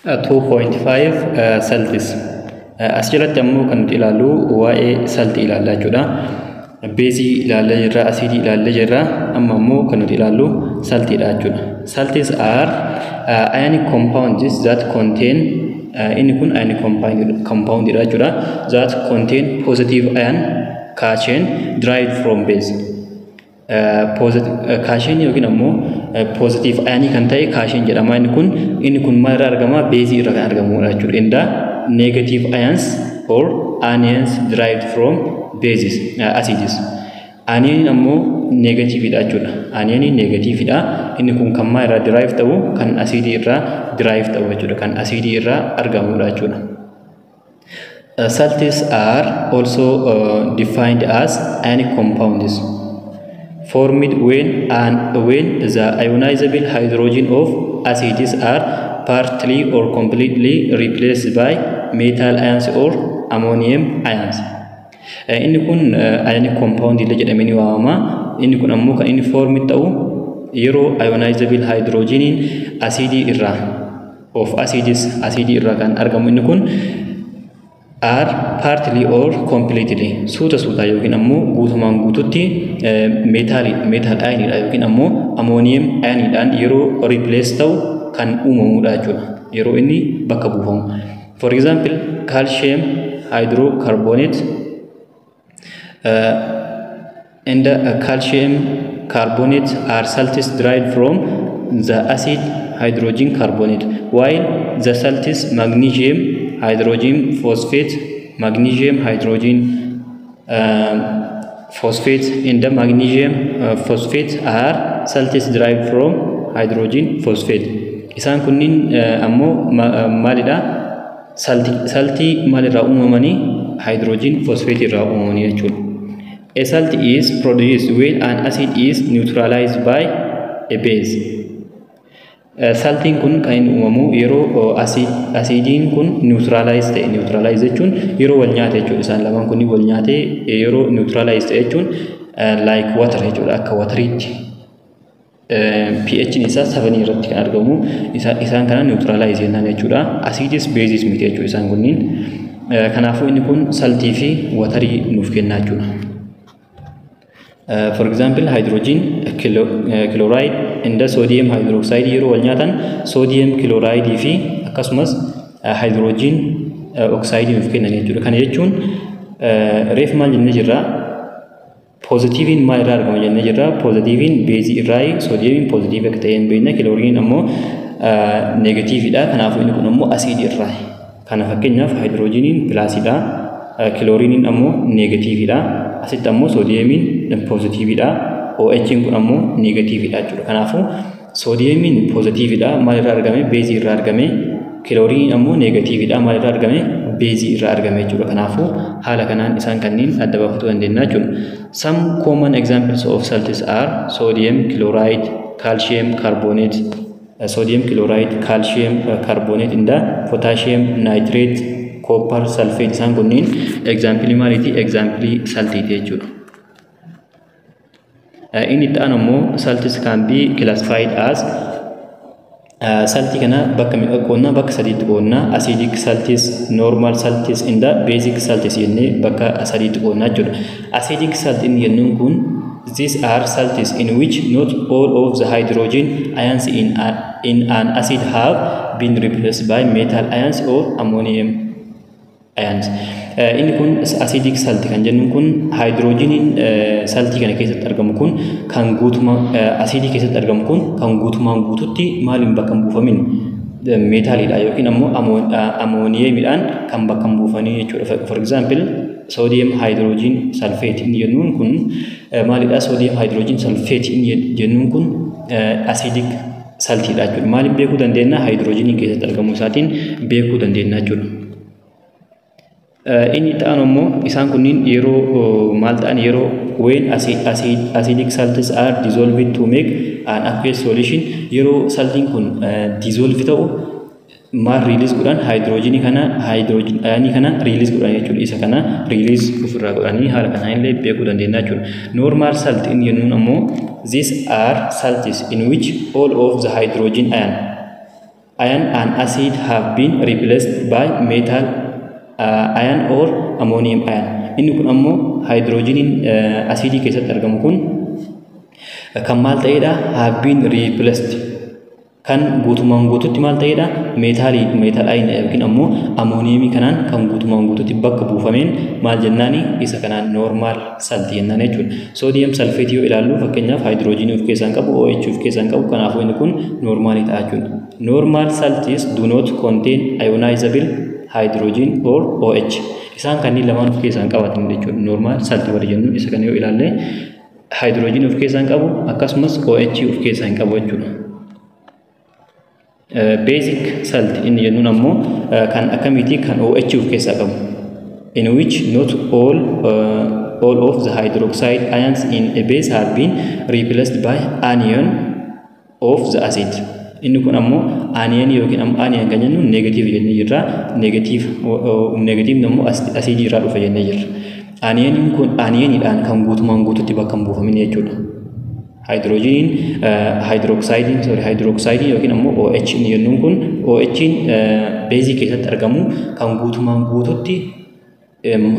2.5 saltis. Asirratti ammoo kan nuti ilaallu waa'ee saltii ilaallaa jechuudha. Beezii ilaallee jirra, asiidii ilaallee jirra. Amma ammoo kan nuti ilaallu saltiidha jechuudha. Salties are ionic compounds that contain inni kun ionic compound dha jechuudha. That contain positive ion cation derived from base. Cation yookiin ammoo positive ion kan ta'e cation jedhama. Inni kun maal irraa argama? Beezii irraa kan argamudha jechuudha. Inda negative ions or anions derived from bases acids. Anion ammoo negative dha jechuudha. Anion negative dha. Inni kun kan maal irraa derive ta'u? Kan acidii irraa derive ta'u jechuudha. Kan acidii irraa argamudha jechuudha. Salties are also defined as ionic compounds formed when the ionizable hydrogen of acids are partly or completely replaced by metal ions or ammonium ions. Inni kun ionic compound jedhamee waamama. Inni kun ammoo kan inni form ta'u yeroo ionizable hydrogen acidii irraa acidii irraa kan argamu. Inni kun are partly or completely suuta yookiin ammoo guutumaan guututti metal ion dha yookiin ammoo ammonium ion dhaan yeroo replace ta'u kan uumamudha jechuudha. Yeroo inni bakka buufamu. For example, calcium hydrocarbonate and calcium carbonate are salts derived from the acid hydrogen carbonate, while the salts magnesium hydrogen phosphate, magnesium hydrogen phosphate and the magnesium phosphate are salts derived from hydrogen phosphate. Isaan kunniin ammoo maalidha? Saltii maalirraa uumamanii? Hydrogen phosphate irraa uumamanii jechuudha. A salt is produced when an acid is neutralized by a base. Saltiin kun kan inni uumamu yeroo asiidiin kun neutralize ta'e. Neutralize jechuun yeroo wal nyaate jechuudha. Isaan lamaan kunniin wal nyaate yeroo neutralize ta'e jechuun like water jechuudha. Akka watariitti pH isaa 7 irratti kan argamu. Isaan kana neutralize jennaan jechuudha. Acids bases miti jechuudha isaan kunniin. Kanaafuu inni kun saltii fi watarii nuuf kennaa jechuudha. For example, hydrogen chloride and sodium hydroxide yeroo wal nyaatan sodium chloride fi akkasumas hydrogen oxide nuuf kennan jechuudha. Kana jechuun reef maal jennee jirra? Positiiviin maal irraa argama jennee jirra? Positiiviin beezii irraa sodiyeemiin positiivii akka ta'een beekna. Kilooriin ammoo negatiividha. Kanaafuu inni kun ammoo asiidii irraa. Kana fakkeenyaaf hydrogeniin pilaasidha. Kilooriiniin ammoo negatiividha. Asitti ammoo sodiyeemiin positiividha. OH kun ammoo negatiividha jechuudha. Kanaafuu sodiyeemiin positiividha. Maal irraa argame? Beezii irraa argame. Kilooriiniin ammoo negatiividha. Maal irraa argame? Beezii irraa argame jechuudha. Kanaafuu haala kanaan isaan kanneen adda baafachuu dandeenya jechuudha. Some common examples of salts are sodium chloride, calcium carbonate, sodium chloride, calcium carbonate and potassium nitrate, copper sulfate. Isaan kunniin example maaliiti? Example saltiiti jechuudha. Inni itti aanu ammoo salts can be classified as saltii kana bakka meeqa qoonnaa? Bakka sadiitti qoonnaa. Acidic salts, normal salts and basic salts jennee bakka sadiitti qoonnaa jechuudha. Acidic salt inni jennuun kun these are salts in which not all of the hydrogen ions in an acid have been replaced by metal ions or ammonium ions. Inni kun acidic salt kan jennuun kun hydrogeniin saltii kana keessatti argamu kun kan guutumaa acidii keessatti argamu kun kan guutumaan guututti maaliin bakka hin buufamin? Meetaalidha yookiin ammoo ammooniyeemidhaan kan bakka hin buufanii jechuudha. For example, sodium hydrogen sulfate inni jennuun kun maalidha? Sodium hydrogen sulfate inni jennuun kun acidic saltiidha jechuudha. Maaliin beekuu dandeenya? Hydrogenii keessatti argamu isaatiin beekuu dandeenya jechuudha. Inni itti aanu ammoo isaan kunniin yeroo maal ta'an? Yeroo when acidic salts are dissolved to make an aqueous solution, yeroo saltiin kun dissolve ta'u maal release godhan? Hydrogenii kana release godhan jechuudha. Isa kana release ofirraa godhanii haala kanaan illee beekuu dandeenya jechuudha. Normal salt inni jennuun ammoo these are salts in which all of the hydrogen ion iron and acid have been replaced by metal iron or ammonium ion. Inni kun ammoo hydrogeniin acidii keessatti argamu kun kan maal ta'edha? Have been replaced. Kan guutumaan guututti maal ta'edha? Metal ion yookiin ammoo ammoniumii kanaan kan guutumaan guututti bakka buufameen maal jennaani? Isa kanaan normal salt jennaan jechuudha. Sodium sulfate yoo ilaallu fakkeenyaaf hydrogenii of keessaa qabu, OH of keessaa qabu, kanaafuu inni kun normal ta'a jechuudha. Normal salts do not contain ionizable hydrogen or OH. Isaan kanneen lamaan of keessaa qabatan jechuudha. Normal salt warri jennu isa kana yoo ilaalle hydrogen of keessaa qabu akkasumas OH of keessaa qabu jechuudha. Basic salt inni jennuun ammoo kan akkamiiti? Kan OH of keessaa qabu. In which not all of the hydroxide ions in a base have been replaced by anion of the acid. Inni kun ammoo anion yookiin ammoo anion kan jennu negative jennee jirra. Negative ammoo acidii irraa dhufa jennee jirra. Anioniin kun anioniidhaan kan guutumaan guututti bakka hin buufamin jechuudha. Hydrogeniin hydroxide yookiin ammoo OH inni jennuun kun OH'n basic keessatti argamu kan guutumaan guututti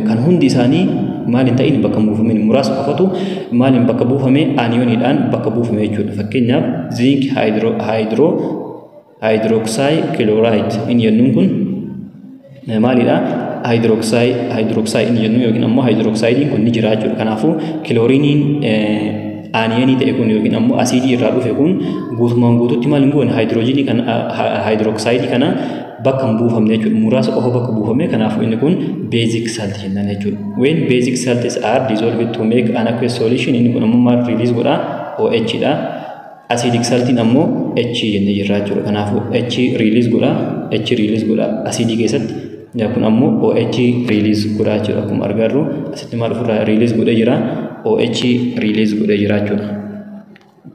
kan hundi isaanii maal hin ta'in bakka buufamin, muraasa qofatu maal hin bakka buufame? Anioniidhaan bakka buufame jechuudha. Fakkeenyaaf zinc hydroxychloride inni jennuun kun maalidha? Hydroxide inni jennuun yookiin ammoo hydroxidein kun ni jira jechuudha. Kanaafuu kilooriiniin anionii ta'e kun yookiin ammoo asidii irraa dhufe kun guutumaan guututti maal hin goone? Hydrogenii kana hydroxide kana bakka hin buufamne jechuudha. Muraasa qofa bakka buufame. Kanaafuu inni kun basic salt jennaan jechuudha. When basic salts are dissolved to make an aqueous solution, inni kun ammoo maal release godha? OH dha. Acidic saltiin ammoo H jennee jirra jechuudha. Kanaafuu H release godha acidii keessatti. Kun ammoo OH release godha jechuudha. Akkuma argarru asitti maal ofirraa release godhee jira? OH release godhee jira jechuudha.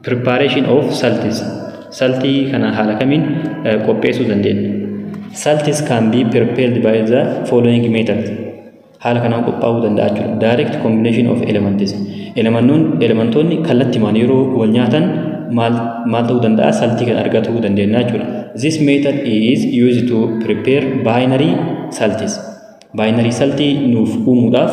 Preparation of salts. Saltii kana haala kamiin qopheessuu dandeenya? Salts can be prepared by the following method. Haala kanaan qophaa'uu danda'a jechuudha. Direct combination of elements. Elementoonni kallattiimaan yeroo wal nyaatan maal ta'uu danda'a? Saltii kan argatuu dandeenya jechuudha. This method is used to prepare binary salts. Binary saltii nuuf uumuudhaaf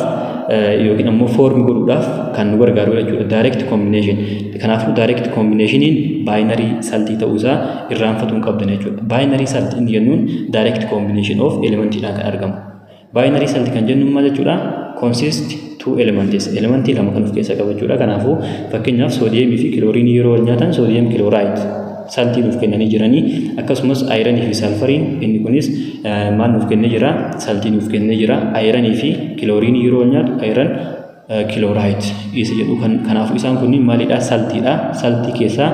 yookiin ammoo foormi godhuudhaaf kan nu gargaaru jechuudha. Direct combination. Kanaafuu direct combinationiin binary saltii ta'uusaa irraanfatuu hin qabdan jechuudha. Binary salt inni jennuun direct combination of elementiidhaan kan argamu. Binary salt kan jennuun maal jechuudha? Consist two elements. Elementii lama kan of keessaa qaba jechuudha. Kanaafuu fakkeenyaaf soodiyemii fi kilooriinii yeroo wal nyaatan soodiyem kiloraayid saltii nuuf kennanii jiranii, akkasumas ayiranii fi salfariin inni kunis maal nuuf kennee jira? Saltii nuuf kennee jira. Ayiranii fi kilooriinii yeroo wal nyaatu ayiran kiloraayid isa jedhu. Kanaafuu isaan kunniin maalidha? Saltiidha. Saltii keessaa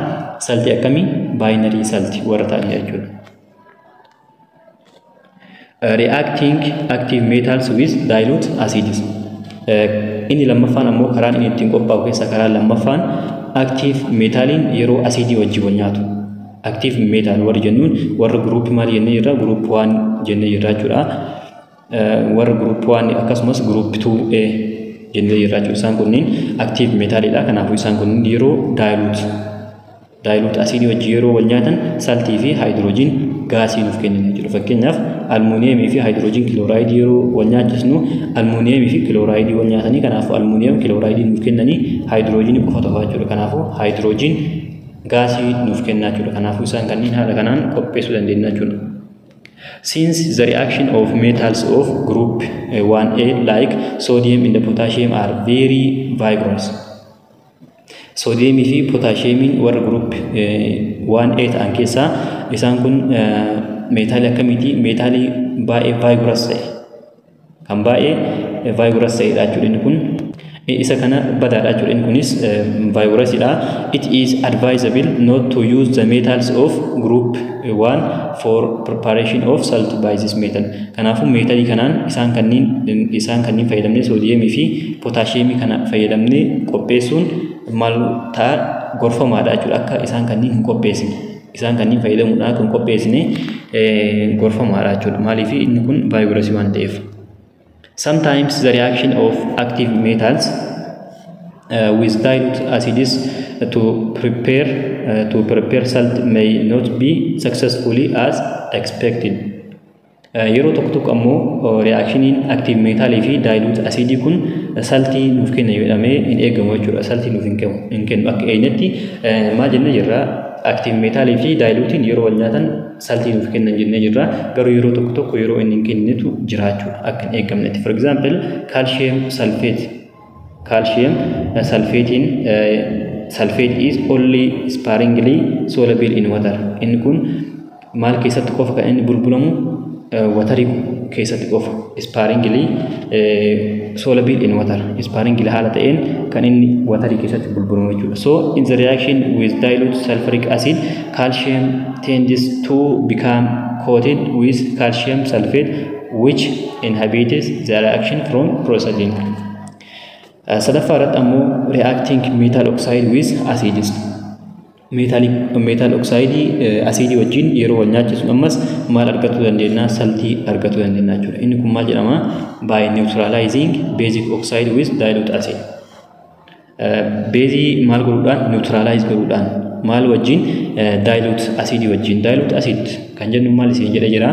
saltii akkamii? Binary saltii warra ta'an jechuudha. Reacting active metals with dilute acids. Inni lammaffaan ammoo karaan inni ittiin qophaa'u keessaa karaa lammaffaan active metaliin yeroo acidii wajjin wal nyaatu. Active metal warri jennuun warra group maal jennee jirra? Group 1 jennee jirra jechuudha. Warra group 1 akkasumas group 2A jennee jirra jechuudha. Isaan kunniin active metalidha. Kanaafuu isaan kunniin yeroo dilute acidii wajjin yeroo wal nyaatan saltii fi hydrogen gaasii nuuf kennan jechuudha. Fakkeenyaaf almuuniyemii fi hydrogen kiloraayidii yeroo wal nyaachisnu almuuniyemii fi kiloraayidii wal nyaatanii, kanaafuu almuuniyem kiloraayidii nuuf kennanii hydrogenii qofa ta'aa jechuudha. Kanaafuu hydrogen gaasii nuuf kennaa jechuudha. Kanaafuu isaan kanneen haala kanaan qopheessuu dandeenya jechuudha. Since the reaction of metals of group 1A like sodium and potassium are very vigorous. Sodium fi potassium warra group 1A ta'an keessaa isaan kun meetaalii akkamiiti? Meetaalii baay'ee vigorous ta'e. Kan baay'ee vigorous ta'edha jechuudha. Inni kun isa kana badaadha jechuudha. Inni kunis vigorousdha. It is advisable not to use the metals of group 1 for preparation of salt by this method. Kanaafuu meetaalii kanaan isaan kanneen fayyadamnee soodiyemii fi potaasiyeemii kana fayyadamnee qopheessuun maal ta'a? Gorfamaadha jechuudha. Akka isaan kanneen hin qopheessine. Isaan kanneen fayyadamuudhaan kan qopheessine gorfamaadha jechuudha. Maaliif inni kun vigorous waan ta'eef. Sometimes the reaction of active metals with dilute acids to prepare salt may not be successfully as expected. Yeroo tokko tokko ammoo reaakshiniin active metalii fi dilute acidii kun saltii nuuf kenna jedhamee hin eegamu jechuudha. Saltii nuuf hin kennu akka eenyatti maal jennee jirra active metalii fi dilutiin yeroo wal nyaatan saltii nuuf kennan jennee jirra. Garuu yeroo tokko tokko yeroo inni hin kennitu jiraachuudha akka hin eegamnetti. For example calcium sulfate. Calcium sulfate is only sparingly soluble in water. Inni kun maal keessatti qofa kan inni bulbulamu watarii keessatti qofa sparingly soluble in water. Sparingly haala ta'een kan inni watarii keessatti bulbulamu jechuudha. So in the reaction with dilute sulfuric acid, calcium tends to become coated with calcium sulfate, which inhibits the reaction from proceeding. Sadaffaa irratti ammoo reacting metal oxide with acids. Metal oxide acidii wajjin yeroo wal nyaachisnu ammas maal argachuu dandeenya? Saltii argachuu dandeenya jechuudha. Inni kun maal jedhama? By neutralizing basic oxide with dilute acid. Basic maal godhuudhaan? Neutralize godhuudhaan. Maal wajjin? Dilute acidii wajjin. Dilute acid kan jennu maal isin jedha jira?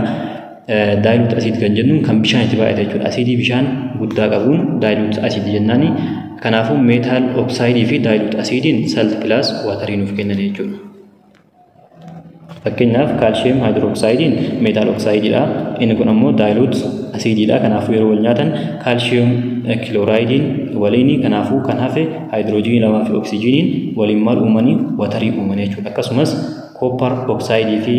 Dilute acid kan jennu kan bishaan itti baay'ate jechuudha. Acidii bishaan guddaa qabuun dilute acid jennaani. Kanaafuu metal oxide fi dilute acidiin salt plus watarii nuuf kennan jechuudha. Fakkeenyaaf calcium hydroxidein metal oxideidha. Inni kun ammoo dilute acidiidha. Kanaafuu yeroo wal nyaatan calcium chloridein waliin kanaafuu kan hafe hydrogen lamaa fi oxygeniin waliin maal uumanii watarii uuman jechuudha. Akkasumas copper oxide fi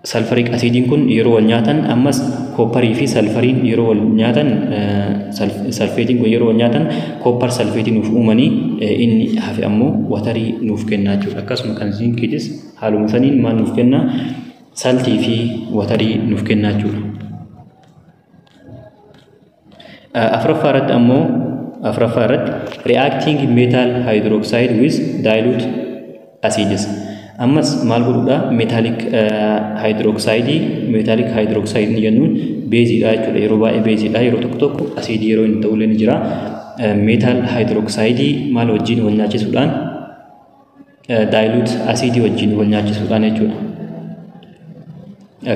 sulfuric acidiin kun yeroo wal nyaatan ammas copperii fi sulfuriin yeroo wal nyaatan sulfatiin kun yeroo wal nyaatan copper sulfatiin nuuf uumanii inni hafe ammoo watarii nuuf kennaa jechuudha. Akkasuma kan zinkiitis haaluma saniin maal nuuf kenna? Saltii fi watarii nuuf kennaa jechuudha. Afuraffaa irratti ammoo reacting metal hydroxide with dilute acids. Ammas maal godhuudha? Metallic hydroxide ni jennuun beeziidha jechuudha. Yeroo baay'ee beeziidha. Yeroo tokko tokko asidii yeroo inni ta'ullee ni jira. Metal hydroxide maal wajjin wal nyaachisuudhaan? Dilute acidii wajjin wal nyaachisuudhaan jechuudha.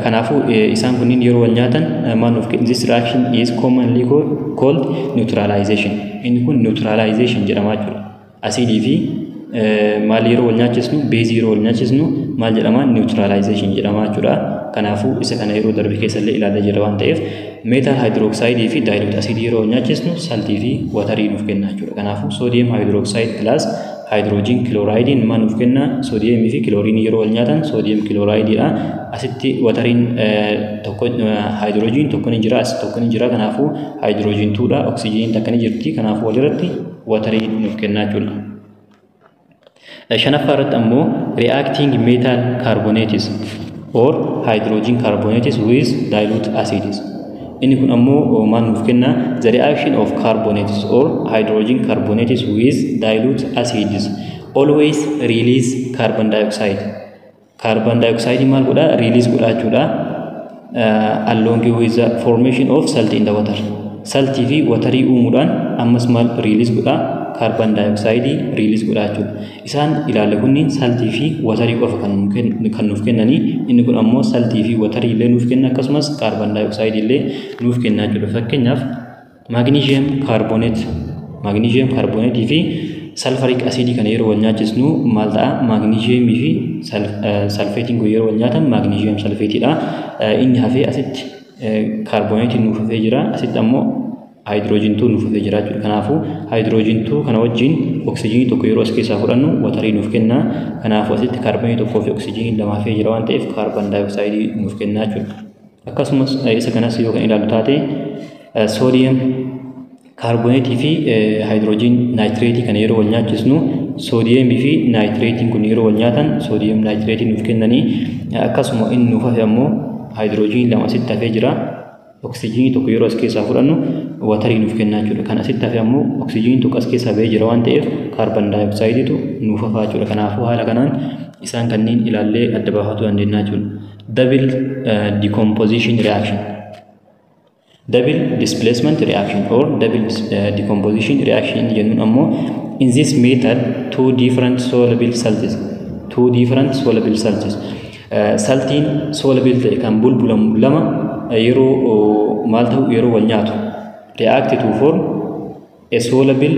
Kanaafuu isaan kunniin yeroo wal nyaatan maal nuuf kenna? This reaction is commonly called neutralization. Inni kun neutralization jedhama jechuudha. Asidii fi maal yeroo wal nyaachisnu? Beezii yeroo wal nyaachisnu maal jedhama? Neutralization jedhama jechuudha. Kanaafuu isa kana yeroo darbe keessallee ilaalaa jirra waan ta'eef metal hydroxide fi dilute acidii yeroo wal nyaachisnu saltii fi watarii nuuf kenna jechuudha. Kanaafuu sodium hydroxide plus hydrogen chloride maal nuuf kenna? Sodium fi chlorine yeroo wal nyaatan sodium chlorideedha. Asitti watariin tokko hydrogen tokko ni jira, as tokko ni jira. Kanaafuu hydrogen 2dha, oxygen takka ni jirti. Kanaafuu walirratti watarii nuuf kenna jechuudha. Shanaffaa irratti ammoo reacting metal carbonates or hydrogen carbonates with dilute acids. Inni kun ammoo maal nuuf kenna? The reaction of carbonates or hydrogen carbonates with dilute acids always release carbon dioxide. Carbon dioxide maal godha? Release godha jechuudha. Along with the formation of salt in the water. Saltii fi watarii uumuudhaan ammas maal release godha? Carbon dioxide release godha jechuudha. Isaan ilaalle kunniin saltii fi watarii qofa kan nuuf kennanii, inni kun ammoo saltii fi watarii illee nuuf kenna, akkasumas carbon dioxide illee nuuf kenna jechuudha. Fakkeenyaaf magnesium carbonate fi sulfuric acid kana yeroo wal nyaachisnu maal ta'a? Magnesium fi sulfatiin kun yeroo wal nyaatan magnesium sulfateedha. Inni hafee asitti carbonate nuuf hafee jira, asitti ammoo hydrogen 2 nuuf hafee jira jechuudha. Kanaafuu hydrogen 2 kana wajjin oxygen tokko yeroo as keessaa fudhannu watarii nuuf kenna. Kanaafuu asitti carbonate tokkoo fi oxygen lama hafee jira waan ta'eef carbon dioxide nuuf kenna jechuudha. Akkasumas isa kanas yoo kan ilaallu taate sodium carbonate fi hydrogen nitrate kana yeroo wal nyaachisnu sodium fi nitrate kun yeroo wal nyaatan sodium nitrate nuuf kennanii, akkasuma inni nuuf hafe ammoo hydrogen lama asitti hafee jira. Oxygen tokko yeroo as keessaa fudhannu watarii nuuf kenna jechuudha. Kan asitti hafe ammoo oxygen tokko as keessaa ba'ee jira waan ta'eef carbon dioxide tu nuuf hafaa jechuudha. Kanaafuu haala kanaan isaan kanneen ilaallee adda baafachuu dandeenya jechuudha. Double decomposition reaction. double displacement reaction or double decomposition reaction jennuun ammoo in this method two different soluble salts saltiin soluble ta'e kan bulbulamu lama yeroo maal ta'u yeroo wal nyaatu react to form a soluble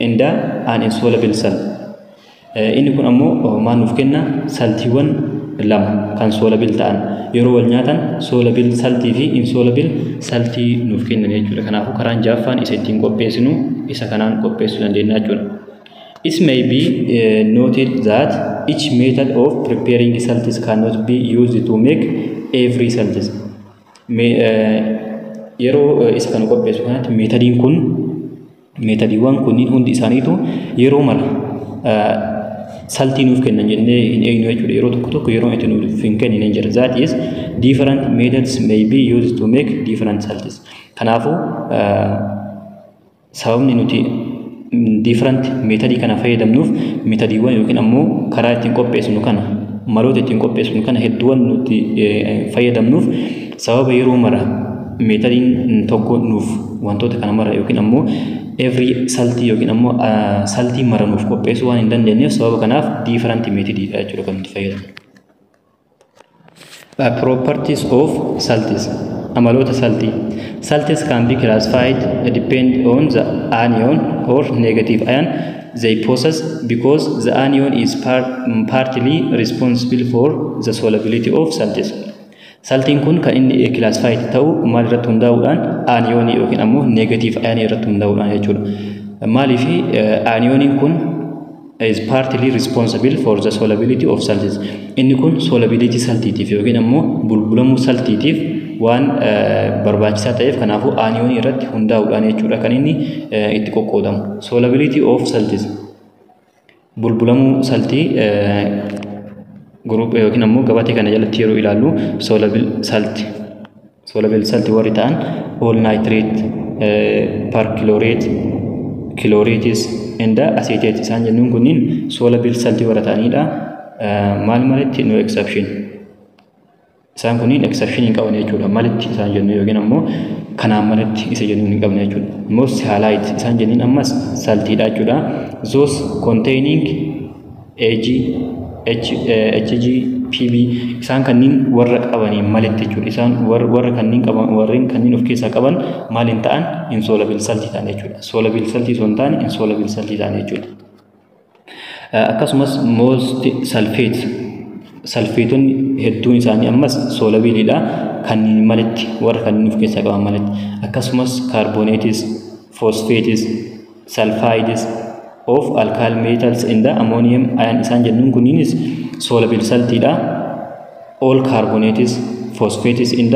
and an insoluble salt. Inni kun ammoo maal nuuf kenna saltiiwwan lama kan soluble ta'an yeroo wal nyaatan soluble saltii fi insoluble saltii nuuf kennan jechuudha. Kanaafuu karaan jaaffaan isa ittiin qopheessinu isa kanaan qopheessuu dandeenya jechuudha. It may be noted that each method of preparing salts cannot be used to make every salt. Yeroo isa kana qopheessu kanatti meetadiiwwan kunniin hundi isaaniitu yeroo mara saltii nuuf kennan jennee hin eegnu jechuudha. Yeroo tokko yeroo itti nuuf hin kennine jira. That is different methods may be used to make different salts. Kanaafuu sababni nuti different methodii kana fayyadamnuuf metodiiwwan yookiin ammoo karaa ittiin qopheessinu kana maloota ittiin qopheessinu kana hedduuwwan nuti fayyadamnuuf sababa yeroo mara metodiin tokko nuuf wantoota kana mara yookiin ammoo every saltii yookiin ammoo saltii mara nuuf qopheessuu waan hin dandeenyeef sababa kanaaf different methodidha jechuudha kan nuti fayyadamnu. Properties of salts. Amaloota saltii. Salts can be classified depend on the anion or negative ion they possess because the anion is partly responsible for the solubility of salts. Saltiin kun kan inni classified ta'u maal irratti hundaa'uudhaan aniyonii yookiin ammoo negative ion irratti hundaa'uudhaan jechuudha. Maaliif aniyoniin kun is partly responsible for the solubility of salts. Inni kun solubility saltiitiif yookiin ammoo bulbulamuu saltiitiif waan barbaachisaa ta'eef kanaafuu aniyonii irratti hundaa'uudhaan jechuudha kan inni itti qoqqoodamu. Solubility of salts bulbulamuu saltii group yookiin ammoo gabatee kana jalatti yeroo ilaallu soluble salt warri ta'an all nitrate perchlorate chlorates and acetate isaan jennuun kunniin soluble saltii warra ta'anidha. Maal malitti no exception isaan kunniin exception hin qaban jechuudha. Malitti isaan jennu yookiin ammoo kanaan malitti isa jennuun hin qabne jechuudha. Most halite isaan jenniin ammas saltiidha jechuudha. Those containing HGPB isaan kanniin warra qabanii malitti jechuudha. Isaan warra kanniin qaban warreen kanniin of keessaa qaban maal hin ta'an insoluble saltii ta'an jechuudha. Soluble saltii osoo hin taane insoluble saltii ta'an jechuudha. Akkasumas most sulfateonni hedduun isaanii ammas solubilidha kanniin malitti warra kanniin of keessaa qaban malitti. Akkasumas carbonates, phosphates, sulfides of alkyl metals and ammonium ion isaan jennuun kunniinis soluble saltiidha. All carbonates, phosphates and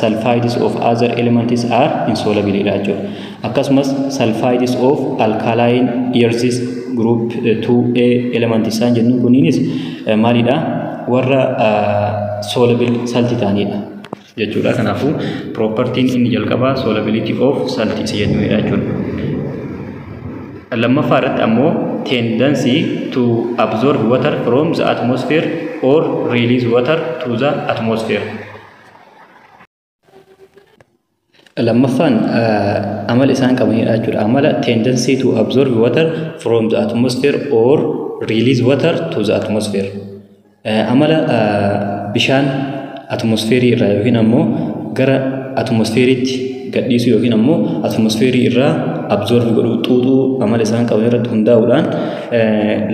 sulfides of other elements are insoluble jechuudha. Akkasumas sulfides of alkaline earths group 2A element isaan jennuun kunniinis maalidha warra soluble saltii ta'anidha jechuudha. Kanaafuu propertiin inni jalqabaa solubility of saltii isa jennuudha jechuudha. Lammaffaa irratti ammoo tendency to absorb water from the atmosphere or release water to the atmosphere. Lammaffaan amala isaan qabanidha jechuudha. Amala tendency to absorb water from the atmosphere or release water to the atmosphere. Amala bishaan atmosfeerii irraa yookiin ammoo gara atmosfeeriitti gadhiisuu yookiin ammoo atmosfeerii irraa absorb godhuu xuuxuu amala isaan qaban irratti hundaa'uudhaan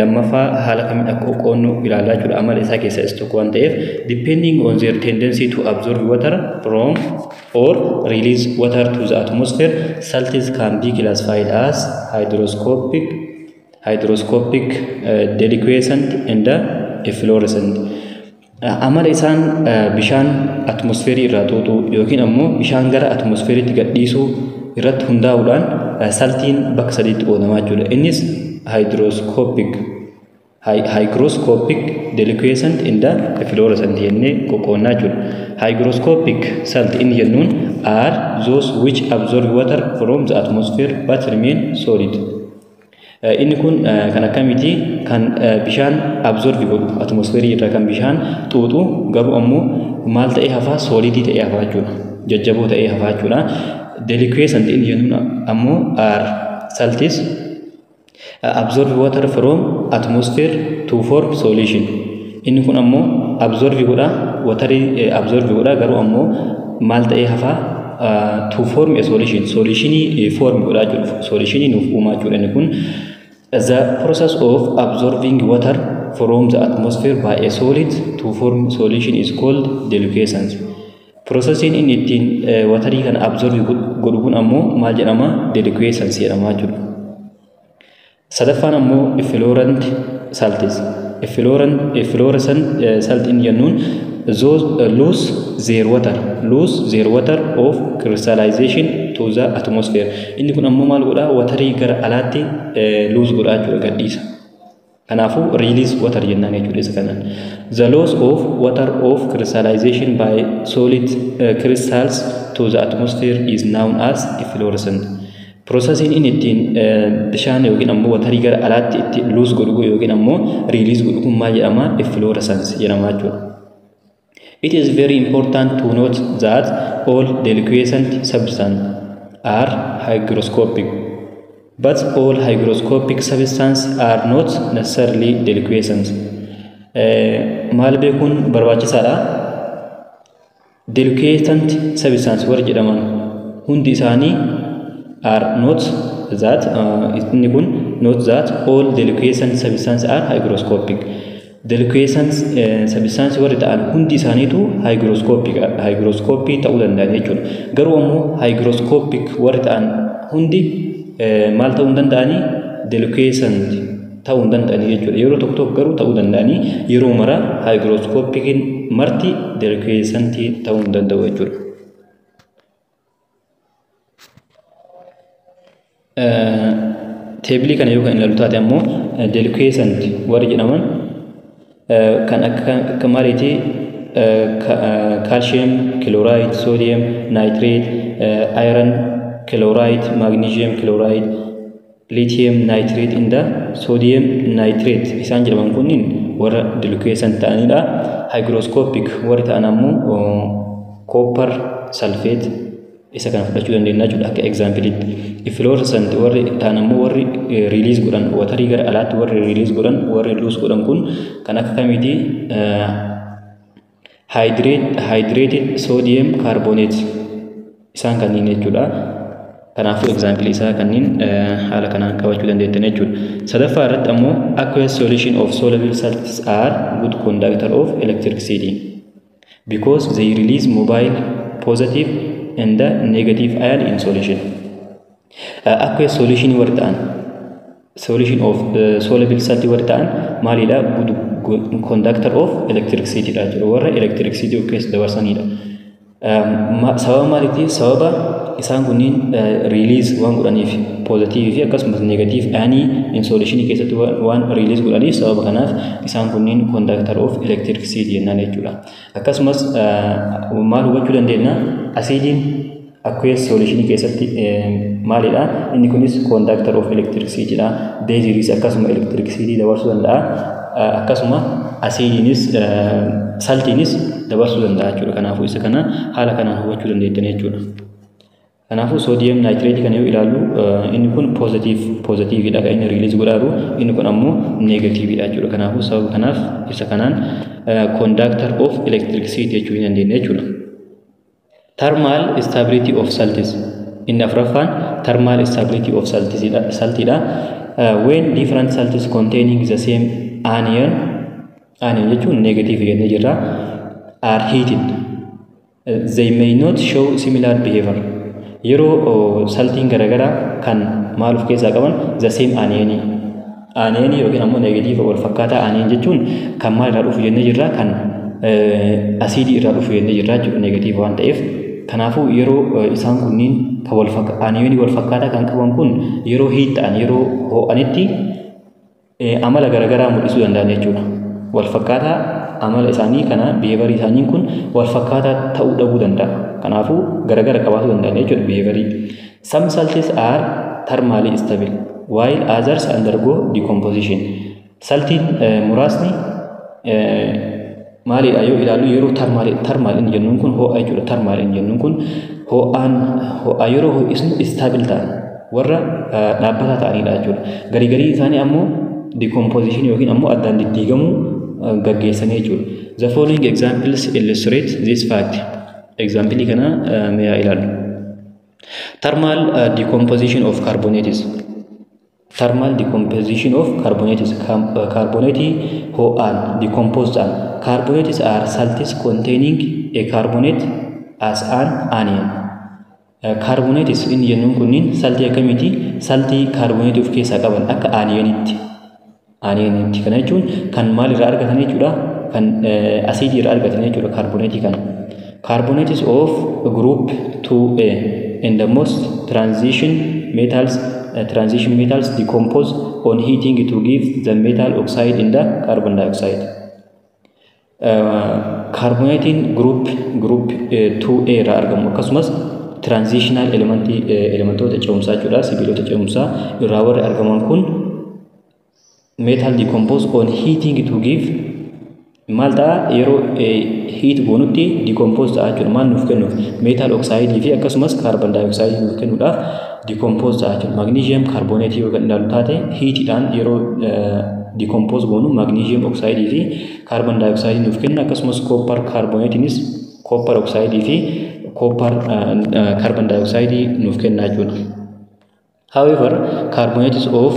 lammaffaa haala kamiin akka qoqqoodnu ilaalaa jechuudha. Amala isaa keessaa isa tokko waan ta'eef depending on their tendency to absorb water from or release water to the atmosphere, salts can be classified as hydroscopic, deliquescent and efflorescent. Amala isaan bishaan atmosfeerii irraa xuuxuu yookiin ammoo bishaan gara atmosfeeriitti gadhiisuu irratti hundaa'uudhaan saltiin bakka sadiitti qoodamaa jechuudha. Innis hygroscopic, deliquescent and efflorescent jennee qoqqoodnaa jechuudha. Hygroscopic salt inni jennuun are those which absorb water from the atmosphere but remain solid. Inni kun kan akkamitti kan bishaan absorb godhu atmosfeerii irraa kan bishaan xuuxu garuu ammoo maal ta'ee hafaa solidii ta'ee hafaa jechuudha. Jajjaboo ta'ee hafaa jechuudha. deliquescent in jennuun ammoo are salts absorb water from atmosphere to form solution. Inni kun ammoo absorb godha waterii absorb godha garuu ammoo maal ta'ee hafa to form a solution form godha jechuudha. Solution nuuf uumaa jechuudha. Inni kun the process of absorbing water from the atmosphere by a solid to form solution is called deliquescence. Processing in ittiin waterii kan absorb godhu kun ammoo maal jedhama? Deliquescence jedhama jechuudha. Sadaffaan ammoo efflorescent salts. Efflorescent salt in jennuun those lose their water of crystallization to the atmosphere. Inni kun ammoo maal godha? Waterii gara alaatti lose godha jechuudha, gadhiisa. Kanaafuu release water jennaan jechuudha isa kanaan. The loss of water of crystallization by solid crystals to the atmosphere is known as efflorescent. Processing in ittiin bishaan yookiin ammoo waterii gara alaatti itti lose godhu yookiin ammoo release godhu kun maal jedhama? Efflorescence jedhama jechuudha. It is very important to note that all deliquescent substances are hygroscopic, but all hygroscopic substances are not necessarily deliquescent. Maal beekuun barbaachisaadha. Deliquescent substances warra jedhaman hundi isaanii are not that inni kun not that all deliquescent substances are hygroscopic. Deliquescent substances warri ta'an hundi isaaniitu hygroscopic ta'uu danda'an jechuudha. Garuu ammoo hygroscopic warri ta'an hundi maal ta'uu hin danda'anii? Deliquescent ta'uu hin danda'anii jechuudha. Yeroo tokko tokko garuu ta'uu danda'anii, yeroo mara hygroscopic marti deliquescent ta'uu hin danda'u jechuudha. Teebilii kana yoo kan ilaalu taate ammoo deliquescent warri jedhaman kan akka maaliiti? Calcium chloride, sodium nitrate, iron chloride, magnesium chloride, lithium nitrate inda sodium nitrate isaan jedhaman kunniin warra deliquescent ta'anidha. Hygroscopic warri ta'an ammoo copper sulfate isa kana fudhachuu dandeenya jechuudha akka example-itti. Efflorescent warri ta'an ammoo warri release godhan waterii gara alaatti warri release godhan warri lose godhan kun kan akka kamiiti? Hydrated sodium carbonate isaan kanniin jechuudha. Kanaafuu example isaa kanniin haala kanaan qabachuu dandeettan jechuudha. Sadaffaa irratti ammoo aqueous solution of soluble salts are good conductor of electricity because they release mobile positive and the negative ion in solution. Aqueous solution warri ta'an solution of soluble salt warri ta'an maalidha? Good conductor of electricity dha jedhu warra electricity of keessa dabarsanidha. Sababa maaliiti? Sababa isaan kunniin release waan godhaniif positive fi akkasumas negative ion in solution keessatti waan release godhaniif sababa kanaaf isaan kunniin conductor of electricity jennaan jechuudha. Akkasumas maal hubachuu dandeenya? Asiidiin aqueous solution keessatti maalidha? Inni kunis conductor of electricity dha. Baseries akkasuma electricity dabarsuu danda'a. Akkasuma asiidiinis saltiinis dabarsuu danda'a jechuudha. Kanaafuu isa kana haala kanaan hubachuu dandeettan jechuudha. Kanaafuu sodium nitrate kana yoo ilaallu inni kun positive dha kan inni release godhaaru, inni kun ammoo negative dha jechuudha. Kanaafuu sababa kanaaf isa kanaan conductor of electricity jechuu hin dandeenya jechuudha. Thermal stability of salts. Inni afuraffaan thermal stability of salts dha. When different salts containing the same anion jechuun negative jennee jirra, are heated, they may not show similar behavior. Yeroo saltiin garaagaraa kan maal of keessaa qaban? The same anion yookiin ammoo negative wal fakkaataa anion jechuun kan maal irraa dhufu jennee jirra? Kan asiidii irraa dhufu jennee jirra jechuudha, negative waan ta'eef. Kanaafuu yeroo isaan kunniin aniyoonii wal fakkaataa kan qaban kun yeroo heat ta'an yeroo ho'anitti amala garaagaraa mul'isuu danda'an jechuudha. Wal fakkaataa amala isaanii kana behavior isaanii kun wal fakkaataa ta'uu dhabuu danda'a. Kanaafuu garaagara qabaachuu danda'an jechuudha behavior. Some salts are thermally stable while others undergo decomposition. Saltiin muraasni maali ayo ilaalu yeroo thermal inni jennuun kun ho'a jechuudha. Thermal inni jennuun kun ho'a yeroo ho'isnu stable ta'an warra dhaabbataa ta'anidha jechuudha. Garii isaanii ammoo decomposition yookiin ammoo addaan diddiigamuu gaggeessanii jechuudha. The following examples illustrate this fact. Example kana mee ilaalu. Thermal decomposition of carbonates. Thermal decomposition of carbonates. Carbonate ho'an decomposed an. Carbonates are salts containing a carbonate as an anion. Carbonates inni jennuun kunniin saltii akkamiti? Saltii carbonate of keessaa qaban akka anionitti. Kana jechuun kan maal irraa argatan jechuudha? Kan asidii irraa argatan jechuudha carbonate kana. Carbonates of group 2A and the most transition metals decompose on heating to give the metal oxide in the carbon dioxide. Carbonate group 2A irraa argamu akkasumas transitional elementoota ce'umsaa jechuudha. Sibiilota ce'umsaa irraa warri argaman kun metal decompose on heating to give maal ta'a yeroo heat goonutti decompose ta'a jechuudha. Maal nuuf kennuuf? Metal oxide fi akkasumas carbon dioxide nuuf kennuudhaaf decompose ta'a jechuudha. Magnesium carbonate yoo ilaalu taate heatidhaan yeroo decompose goonu magnesium oxide fi carbon dioxide nuuf kenna. Akkasumas copper carbonatenis copper oxide fi carbon dioxide nuuf kenna jechuudha. However, carbonates of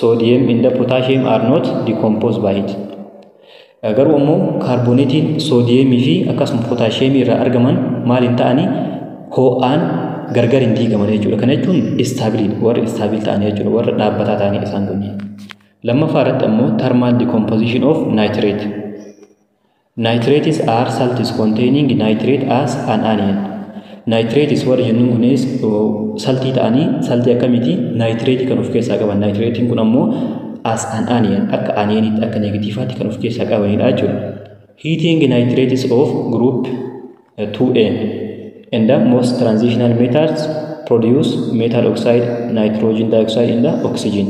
sodium and the potassium are not decomposed by it. Garuu ammoo kaarbooneetiin soodiyeemii fi akkasuma pootaashiyeemii irraa argaman maaliin ta'anii ho'aan gargar hin diigaman jechuudha. Kana jechuun istaabiliidha. Warra istaabil ta'anii jechuudha. Warra dhaabbataa ta'anii isaan kunniin. Lammaffaa irratti ammoo thermal decomposition of nitrate. Nitrates are salts containing nitrate as an anion. Nitrates warra jennuun kunis saltii ta'anii saltii akkamiiti? Nitrate kan of keessaa qaban. Nitratein kun ammoo as an anion akka anionitti akka negatiifaatti kan of keessaa qabanidha jechuudha. Heating nitrates of group 2A and the most transitional metals produce metal oxide, nitrogen dioxide and the oxygen.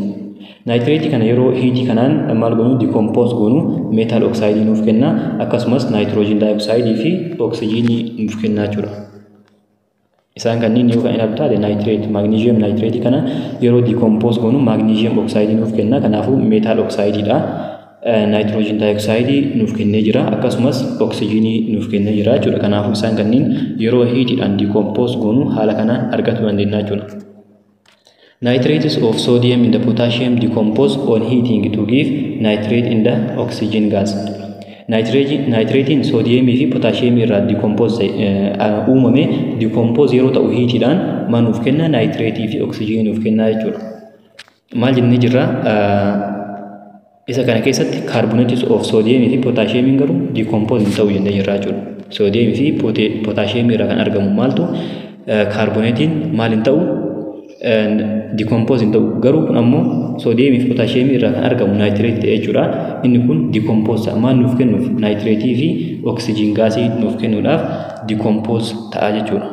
Nitrate kana yeroo heatii kanaan maal goonu decompose goonu metal oxide nuuf kenna akkasumas nitrogen dioxide fi oxygen nuuf kenna jechuudha. Isaan kanneen yoo kan ilaallu taate nitrate magnesium nitrate kana yeroo decompose goonu magnesium oxide nuuf kenna. Kanaafuu metal oxide dha. Nitrogen dioxide nuuf kennee jira akkasumas oxygen nuuf kennee jira jechuudha. Kanaafuu isaan kanneen yeroo heatidhaan decompose goonu haala kanaan argachuu dandeenya jechuudha. Nitrates of sodium and the potassium decompose on heating to give nitrate in the oxygen gas. Nitratein soodiyemii fi pootaashiyeemii irraa uumame decompose yeroo ta'u heatidhaan maal nuuf kenna? Nitratii fi oxygen nuuf kenna jechuudha. Maal jennee jirra? Isa kana keessatti carbonates of sodium fi potassium garuu decompose hin ta'u jennee jirra jechuudha. Sodium fi potassium irraa kan argamu maaltu? Carbonatein maal hin ta'u? Decompose hin ta'u. Garuu kun ammoo sodium fi potassium irraa kan argamu nitrate ta'e jechuudha. Inni kun decompose ta'a. Maal nuuf kennuuf? Nitrate fi oxygen gaasii nuuf kennuudhaaf decompose ta'a jechuudha.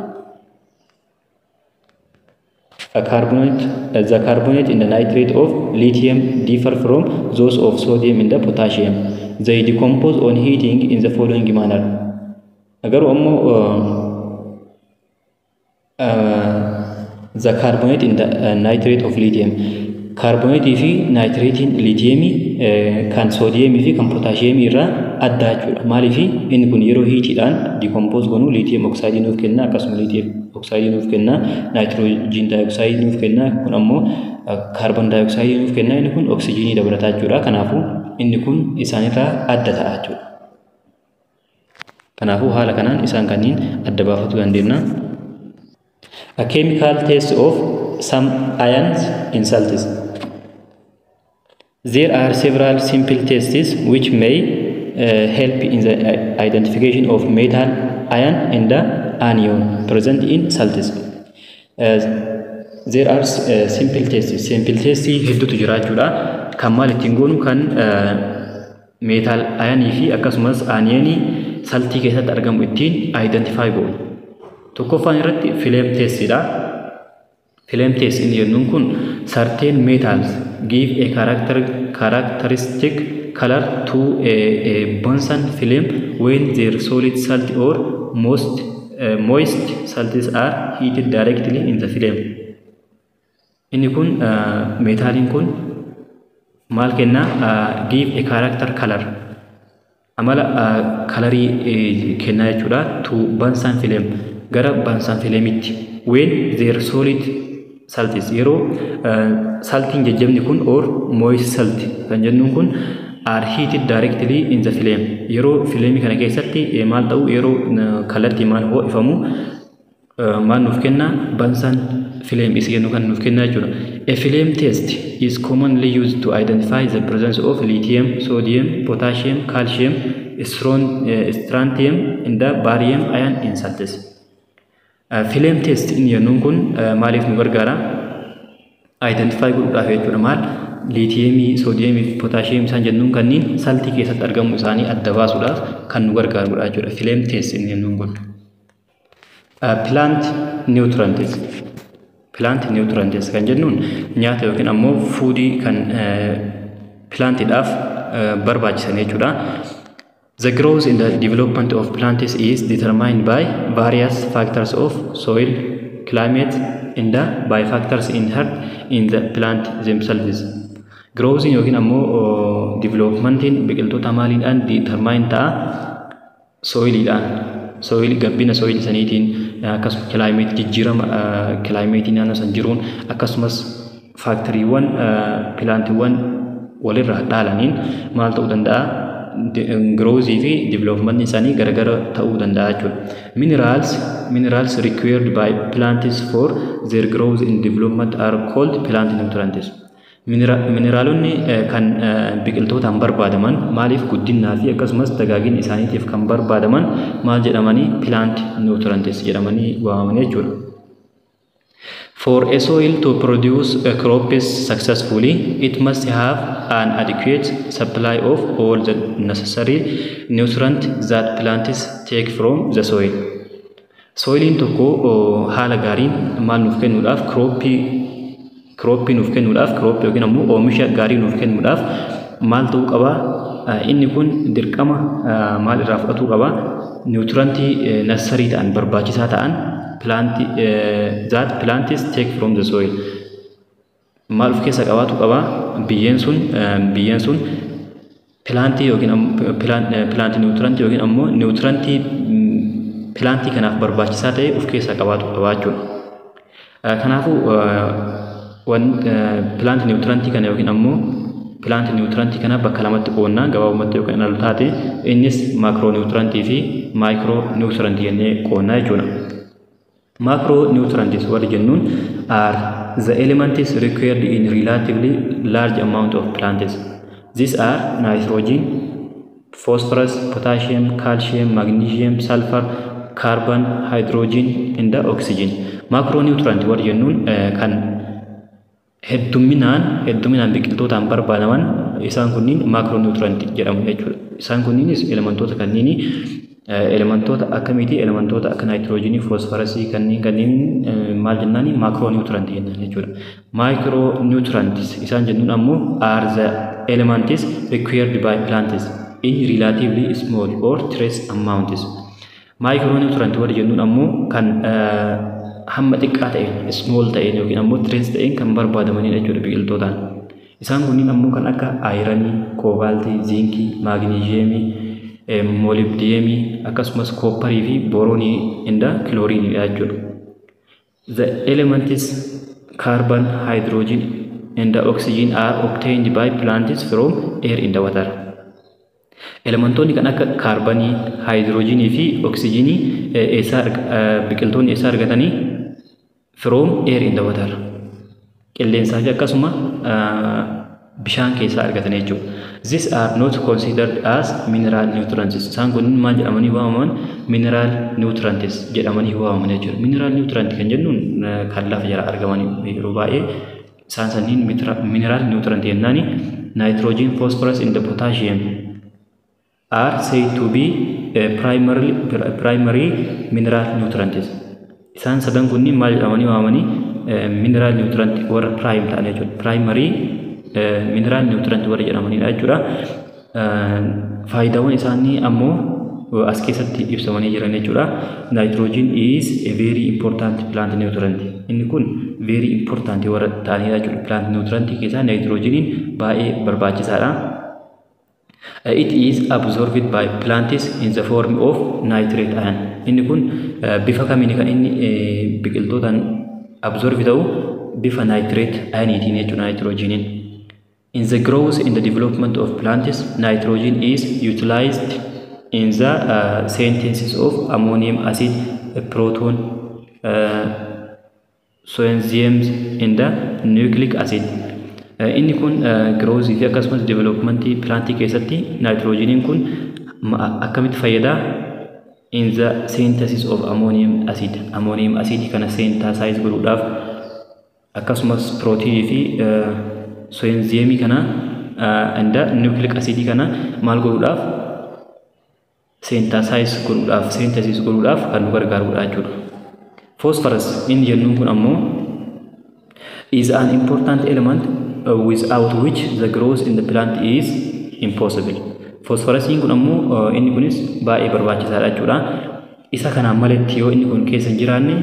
The carbonate and the nitrate of lithium differ from those of sodium and the potassium. They decompose on heating in the following manner. Garuu ammoo the carbonate and the nitrate of lithium. Carbonate fi nitratein lithiumii kan soodiyemii fi kan potaashiyeemii irraa adda jechuudha. Maaliif inni kun yeroo heatidhaan decompose goonu lithium oxide nuuf kenna akkasuma lithium oxide nuuf kenna, nitrogen dioxide nuuf kenna, kun ammoo carbon dioxide nuuf kenna, inni kun oxygenii dabalataa jechuudha. Kanaafuu inni kun isaanirraa adda ta'a jechuudha. Kanaafuu haala kanaan isaan kanneen adda baafachuu dandeenya. A chemical test of some ions in salts. There are several simple tests which may help in the identification of metal, ion, and the anion present in salts. There are simple tests. Simple tests hedduutu jira jechuudha. Kan maal ittiin goonu kan metal, ionii fi akkasumas anionii saltii keessatti argamu ittiin identify goonu. Tokkoffaan irratti flame test dha. Flame test inni jennuun kun certain metals give a characteristic color to a Bunsen film when their solid salt or moist salts are heated directly in the film. Inni kun meetaaliin kun maal kenna give a character color amala kalarii kennaa jechuudha to Bunsen film gara Bunsen filmitti when their solid salts yeroo saltiin jajjabni kun or moist salt kan jennuun kun are heated directly in the film yeroo filmii kana keessatti maal ta'u yeroo kallattii maal ho'ifamu maal nuuf kenna Bunsen film is jennu kan nuuf kenna jechuudha. A film test is commonly used to identify the presence of lithium, sodium, potassium, calcium, strontium and barium ion in salts. Film test inni jennuun kun maaliif nu gargaara? Identify godhuudhaaf jechuudha. Maal lithiumii, sodiumii fi potassium isaan jennuun kanneen saltii keessatti argamu isaanii adda baasuudhaaf kan nu gargaarudha jechuudha. Film test inni jennuun kun. Plant nutrients. Plant nutrients kan jennuun nyaata yookiin ammoo foodii kan plantiidhaaf barbaachisan jechuudha. The growth and the development of plants is determined by various factors of soil, climate, and by factors inherent in the plant themselves. Growth yookiin ammoo developmentiin biqiltoota maaliidhaan determined ta'a? Soiliidhaan. Soil gabbina soil saniitiin akkasumas climate jijjiirama climate naannoo san jiruun akkasumas factoryuwwan plantiiwwan walirraa dhaalaniin maal ta'uu danda'a? Growth fi development isaanii garagara ta'uu danda'a jechuudha. Minerals required by plants for their growth and development are called plant nutrients. Mineraalonni kan biqiltootaan barbaadaman maaliif guddinaa fi akkasumas dagaagina isaaniitiif kan barbaadaman maal jedhamanii plant nutrients jedhamanii waamaman jechuudha. For a soil to produce crops successfully, it must have an adequate supply of all the necessary nutrients that plants take from the soil. Soiliin tokko haala gaariin maal nuuf kennuudhaaf crop nuuf kennuudhaaf crop yookiin ammoo oomisha gaarii nuuf kennuudhaaf maal ta'uu qaba? Inni kun dirqama maal irraa fudhatuu qaba? Nutrientii necessary ta'an barbaachisaa ta'an that plants take from the soil. Maal of keessa qabaatu qaba? Biyyeen sun plantii yookiin plant nutrient yookiin ammoo nutrientii plantii kanaaf barbaachisaa ta'e of keessa qabaatu qaba jechuudha. Kanaafuu plant nutrientii kana yookiin ammoo plant nutrientii kana bakka lamatti qoonnaa gabaabumatti yookiin al taate innis macronutrientii fi micronutrientii jennee qoonnaa jechuudha. Macronutrients warri jennuun are the elements required in relatively large amount of plants. These are nitrogen, phosphorus, potassium, calcium, magnesium, sulfur, carbon, hydrogen, and oxygen. Macronutrients warri jennuun kan hedduminaan biqiltootaan barbaadaman isaan kunniin macronutrient jedhamu jechuudha. Isaan kunniinis elementoota kanniini elementoota akkamiiti? Elementoota akka nitrogenii, phosphorusii kanneen maal jennaani macronutrient jennaan jechuudha. Micronutrients isaan jennuun ammoo are the elements required by plants in relatively small or trace amounts. Micronutrient warri jennuun ammoo kan hamma xiqqaa ta'een small ta'een yookiin ammoo trace ta'een kan barbaadamanidha jechuudha biqiltootaan. Isaan kunniin ammoo kan akka ayiranii, koobaltii, ziinkii, maagneeziyemii, molibdeemii akkasumas koopparii fi booroonii inda kilooriinidha jechuudha. The elements carbon, hydrogen and oxygen are obtained by plants from air in the water. Elementoonni kan akka kaarbanii, hydrogenii fi oksijiinii biqiltoonni eessaa argatanii? From air in the water. Qilleensaa fi akkasuma bishaan keessaa argatan jechuudha. These are not considered as mineral nutrients. Isaan kun maal jedhamanii waamaman? Mineral nutrients jedhamanii waamaman jechuudha. Mineral nutrient kan jennuun kan lafa jala argaman yeroo baay'ee isaan sanniin mineral nutrient jennaani nitrogen, phosphorus and potassium are said to be primary mineral nutrients. Isaan sadan kunniin maal jedhamanii waamanii? Mineral nutrient warra prime ta'an jechuudha. Primary mineral nutrient warra jedhamanidha jechuudha. faayidaawwan isaanii ammoo as keessatti ibsamanii jiran jechuudha. Nitrogen is a very important plant nutrient. Inni kun very important warra ta'anidha jechuudha. Plant nutrient keessaa nitrogeniin baay'ee barbaachisaadha. It is absorbed by plants in the form of nitrate ion. Inni kun bifa kamiin kan inni biqiltootaan absorb ta'u bifa nitrate ionitiin jechuudha nitrogeniin. In the growth and the development of plants, nitrogen is utilized in the synthesis of ammonium acid, proton, coenzymes, and the nucleic acid. Inni kun growth fi akkasumas development plant keessatti nitrogeniin kun akkamitti fayyada? In the synthesis of ammonium acid. Ammonium acid kana synthesize godhuudhaaf akkasumas protein fi coenzyme kana and the nucleic acid kana maal godhuudhaaf synthesis godhuudhaaf kan nu gargaarudha jechuudha. Phosphorus inni jennuun kun ammoo is an important element without which the growth in the plant is impossible. Phosphorus kun ammoo inni kunis baay'ee barbaachisaadha jechuudha. Isa kanaan maletti yoo inni kun keessa hin jiraanne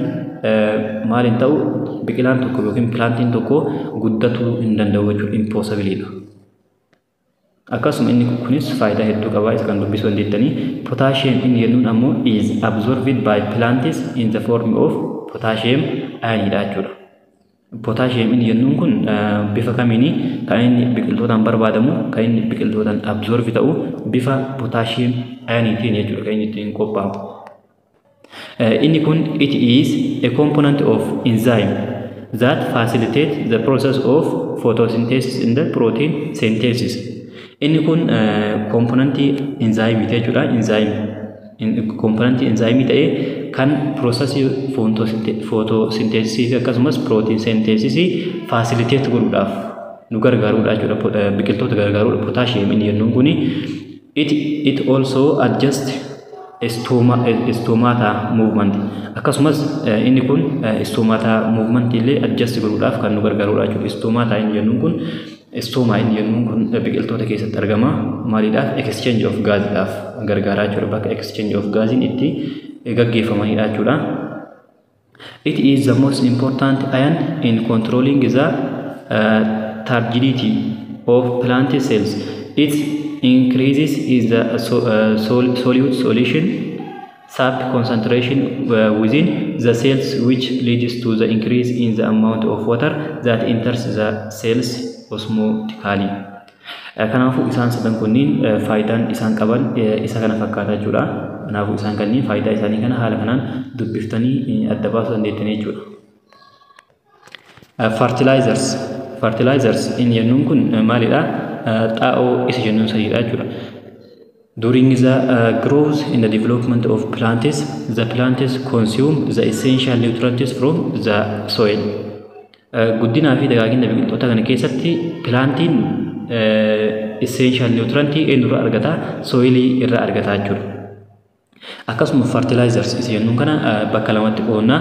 maal hin ta'u biqilaan tokko yookiin pilaantiin tokko guddachuu hin danda'u jechuudha. Impossible. Akkasuma inni kunis faayidaa hedduu qaba. Isa kan dubbisuu dandeettanii. Potassium inni jennuun ammoo is absorbed by plants in the form of potassium ion jechuudha. Potassium inni jennuun kun bifa kamiini kan inni biqiltootaan barbaadamu kan inni biqiltootaan absorb ta'u bifa potassium ionitiin jechuudha kan inni ittiin qophaa'u. Inni kun it is a component of enzyme that facilitate the process of photosynthesis in the protein synthesis. Inni kun komponentii enzyme jechuudha. Komponentii enzyme ta'ee kan prosesii photosynthesis akkasumas protein synthesis facilitate godhuudhaaf nu gargaarudha jechuudha. Biqiltoota gargaarudha. Potassium inni jennuun kuni it also adjust stomata movement. Akkasumas inni kun stomata movement illee adjust godhuudhaaf kan nu gargaarudha jechuudha. Stomata inni jennuun kun stoma inni jennuun kun biqiltoota keessatti argama. Maaliidhaaf exchange of gaasiidhaaf gargaaraa jechuudha. Bakka exchange of gaasiin itti gaggeeffamanidha jechuudha. It is the most important ion in controlling the turgidity of plant cells. It increases is the solute solution sap concentration within the cells, which leads to the increase in the amount of water that enters the cells osmotically. Kanaafuu isaan sadan kunniin faayidaan isaan qaban isa kana fakkaata jechuudha. Kanaafuu isaan kanneen faayidaa isaanii kana haala kanaan dubbiftanii adda baasuu dandeettanii jechuudha. Fertilizers inni jennuun kun maalidha? Xaa'oo isa jennuun sadiidha jechuudha. During the growth and the development of plants, the plants consume the essential nutrients from the soil. Guddinaa fi dagaagina biqiltoota kana keessatti pilaantiin essential nutrients eenyurraa argata? Soilii irraa argata jechuudha. Akkasuma fertilizers isa jennuun kana bakka lamatti qoodna.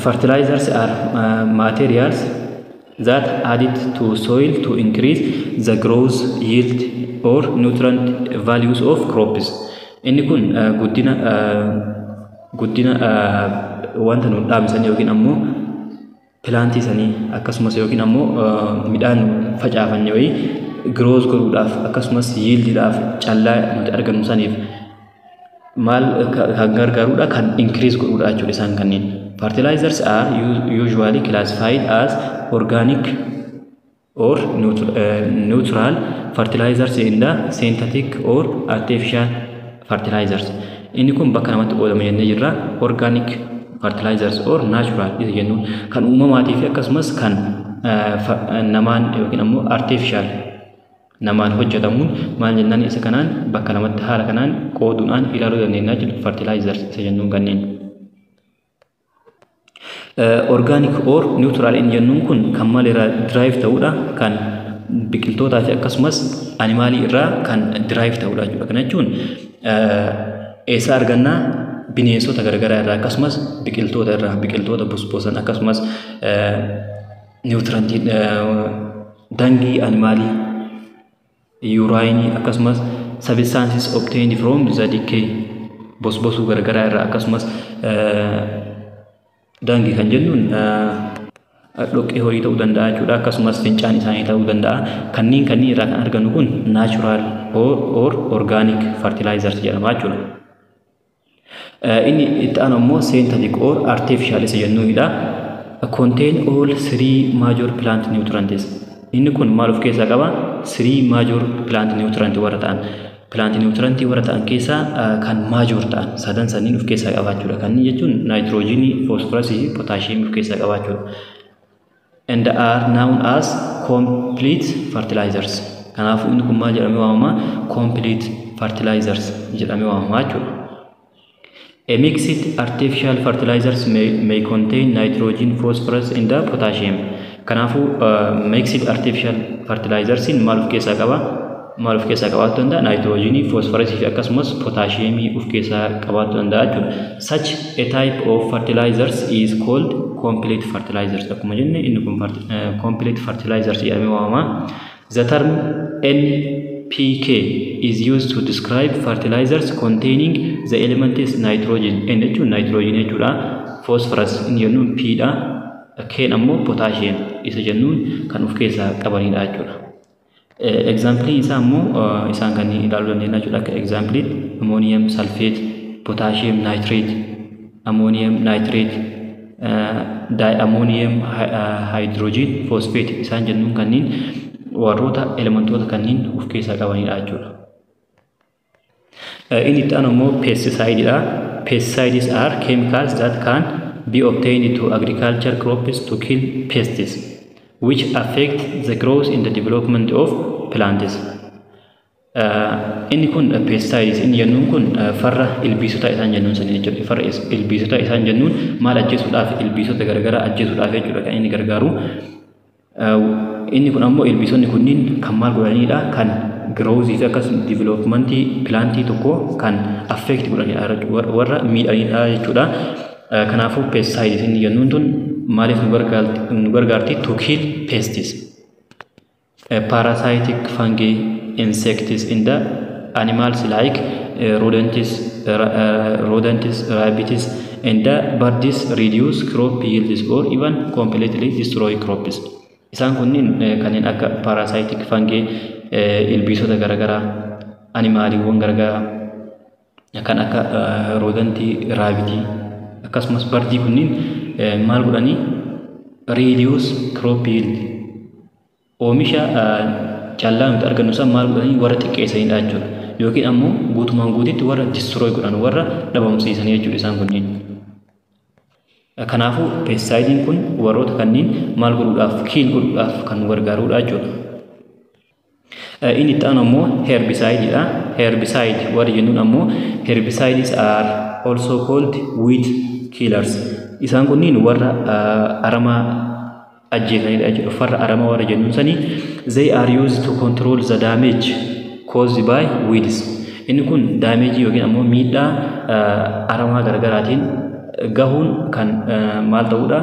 Fertilizers are materials that added to soil to increase the growth, yield, or nutrient values of crops. Inni kun guddina wanta nu dhaabsanii yookiin ammoo pilaantii sanii akkasumas yookiin ammoo midhaan facaafannee wayii growth godhuudhaaf akkasumas yieldiidhaaf callaa nuti argannu saniif maal kan gargaarudha? Kan increase godhuudha jechuudha isaan kanneen. Fertilizers are usually classified as organic or neutral fertilizers and synthetic or artificial fertilizers. Inni kun bakka lamatti qoodama jennee jirra. Organic fertilizers or natural isa jennuun kan uumamaatii fi akkasumas kan namaan yookiin ammoo artificial namaan hojjetamuun maal jennaan isa kanaan bakka lamatti haala kanaan qooduudhaan ilaaluu dandeenya jechuudha. Fertilizers isa jennuun kanneen. Organic or neutral inni jennuun kun kan maal irraa derive ta'uudha? Kan biqiltootaa fi akkasumas animaalii irraa kan derive ta'uudha jechuudha. Kana jechuun eessa argannaa? Bineensota garagaraa irraa akkasumas biqiltoota irraa, biqiltoota busboosan akkasumas niwutirantii dangii animaalii urine akkasumas substances obtained from the decay bosbosuu garagaraa irraa akkasumas dangi kan jennuun dhoqqee horii ta'uu danda'a jechuudha akkasumas fincaan isaanii ta'uu danda'a kanneen irraa kan argannu kun natural or organic fertilizers jedhama jechuudha. Inni itti aanu immoo synthetic or artificial isa jennuudha. Contain all three major plant nutrients. Inni kun maal of keessaa qaba? Three major plant nutrients warra ta'an. Plant nutrients warra ta'an keessaa kan major ta'an sadan sanniin of keessaa qabaachuudha. Kanneen jechuun nitrogen, phosphorus, potassium of keessaa qabaachuudha. And are known as complete fertilizers. Kanaafuu inni kun maal jedhamee waamama? Complete fertilizers jedhamee waamama jechuudha. A mixed artificial fertilizers may contain nitrogen, phosphorus, and potassium. Kanaafuu mixed artificial fertilizers maal of keessaa qaba? Maal of keessaa qabaachuu danda'a? Nitrogen, phosphorus fi akkasumas potassium of keessaa qabaachuu danda'a jechuudha. Such a type of fertilizers is called complete fertilizers. Akkuma jenne inni kun complete fertilizers jedhamee waamama. The term NPK is used to describe fertilizers containing the elements nitrogen. N jechuun nitrogen jechuudha. Phosphorus inni jennuun P dha. K ammoo potassium isa jennuun kan of keessaa qabanidha jechuudha. Example isaa ammoo isaan kan ilaaluu dandeenya jechuudha. Akka example ammonium sulfate, potassium nitrate, ammonium nitrate, diammonium hydrogen phosphate isaan jennuun kanneen warroota elementoota kanneen of keessaa qabanidha jechuudha. Inni itti aanu immoo pesticide dha. Pesticides are chemicals that can be obtained to agriculture crops to kill pests which affect the growth and the development of plants. Inni kun pesticides inni jennuun kun farra ilbiisota isaan jennuun sanii jechuudha. Farra ilbiisota isaan jennuun maal ajjeesuudhaaf ilbiisota garagaraa ajjeesuudhaaf jechuudha kan inni gargaaru. Inni kun ammoo ilbiisonni kunniin kan maal godhanidha? Kan growth fi akkasumas development plantii tokko kan affect godhanidha warra miidhanidha jechuudha. Kanaafuu pesticides inni jennuun tun maaliif nu gargaarti? To kill pests, parasitic fungi, insects in the animals like rodents, rabbits, and the birds, reduce crop yields or even completely destroy crops. Isaan kunniin kanneen akka parasitic fungi, ilbiisota garagaraa, animaaliiwwan garagaraa kan akka rodantii, raabitii akkasumas bardii kunniin maal godhanii? Reduce crop yield. Oomisha callaa nuti argannu san maal godhanii? Warra xiqqeessanidha jechuudha. Yookiin ammoo guutumaan guutitti warra destroy godhan warra dhabamsiisanii jechuudha isaan kunniin. Kanaafuu pesticidein kun warroota kanneen maal godhuudhaaf? Kill godhuudhaaf kan nu gargaarudha jechuudha. Inni itti aanu ammoo herbicide dha. Herbicide warri jennuun ammoo herbicides are also called weed killers. Isaan kunniin warra aramaa ajjeesanidha jechuudha. Farra aramaa warra jennuun sanii they are used to control the damage caused by weeds. Inni kun damage yookiin ammoo miidhaa aramaa garagaraatiin gahuun kan maal ta'uudha?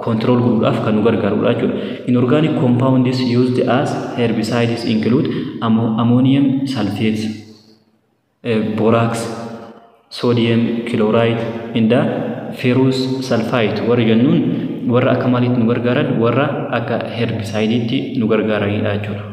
Control godhuudhaaf kan nu gargaarudha jechuudha. Inorganic compounds used as herbicides include ammonium sulfate, borax, sodium chloride, and ferrous sulfite warra jennuun warra akka maaliitti nu gargaaran? Warra akka herbicideetti nu gargaaranidha jechuudha.